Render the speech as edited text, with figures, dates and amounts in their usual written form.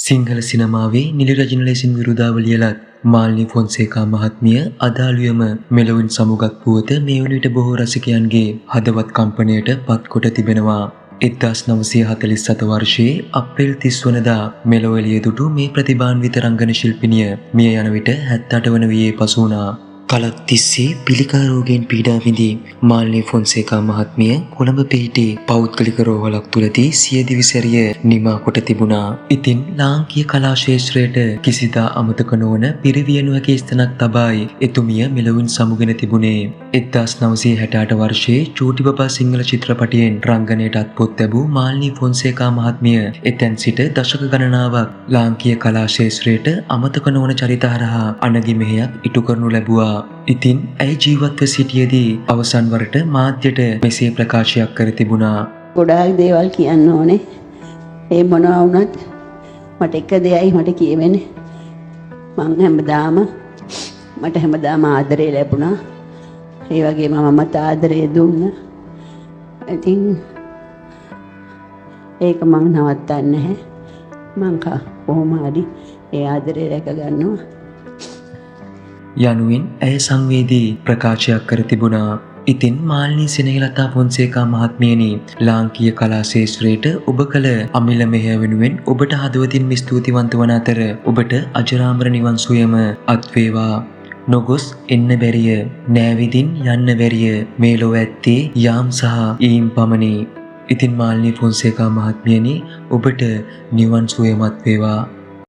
සිංහල සිනමාවේ නිල රජන ලෙසින් විරුදාවලියලත් මාල්නි ෆොන්සේකා මහත්මිය අදාළුවම මෙලොවින් සමුගත් පුවත මේ වන විට බොහෝ රසිකයන්ගේ හදවත් කම්පනයට පත්කොට තිබෙනවා. 1947 වර්ෂයේ අප්‍රේල් 30 වනදා මෙලොව එළිය දුටු මේ ප්‍රතිභාන්විත රංගන ශිල්පිනිය මිය යන විට 78 වන වියේ පසු වුණා. කලක් තිස්සේ පිළිකා රෝගයෙන් පීඩා විඳි මාල්නි ෆොන්සේකා මහත්මිය කොළඹ පිහිටි පෞද්ගලික රෝහලක් තුලදී සිය දිවිසැරිය නිමා කොට තිබුණා. ඉතින් ලාංකීය කලා ශාස්ත්‍රයට කිසිදා අමතක නොවන පිරිවියනුවක ස්ථනක් තබායි එතුමිය මෙලොවින් සමුගෙන තිබුණේ. 1968 වර්ෂයේ චූටි බබා සිංහල චිත්‍රපටයෙන් රංගනයට අත්පොත් ලැබූ මාල්නි ෆොන්සේකා මහත්මිය එතෙන් සිට දශක ගණනාවක් ලාංකීය කලා ශාස්ත්‍රයට අමතක නොවන චරිත හරහා අනගි මෙහෙයක් ඉටු කරනු ලැබුවා. ඉතින් ඇය ජීවත්ව සිටියේදී අවසන් වරට මාධ්‍යට මෙසේ ප්‍රකාශයක් කර තිබුණා. ගොඩාක් දේවල් කියන්න ඕනේ. ඒ මොනවා වුණත් මට එක දෙයයි මට කියවෙන්නේ. මට හැමදාම ආදරේ ලැබුණා. ඒ වගේම මමත් ආදරේ දුන්නා. ඉතින් ඒක මං නවත්තන්නේ නැහැ. මං කොහොම හරි ඒ ආදරේ රැක ගන්නවා. යනුවෙන් ඇය සංවේදී ප්‍රකාශයක් කර තිබුණා. ඉතින් මාල්නි සෙනෙහලතා ෆොන්සේකා මහත්මියනි, ලාංකීය කලා ශාස්ත්‍රයට ඔබ කළ අමිල මෙහෙය වෙනුවෙන් ඔබට හදවතින් ස්තුතිවන්ත වන අතර ඔබට අජරාමර නිවන් සුවයම අත් වේවා. නොගොස් එන්න බැරිය, නෑවිදින් යන්න බැරිය, මේ ලොව ඇත්තේ යාම් සහ ඊම් පමණි. ඉතින් මාල්නි ෆොන්සේකා මහත්මියනි, ඔබට නිවන් සුවයමත් වේවා.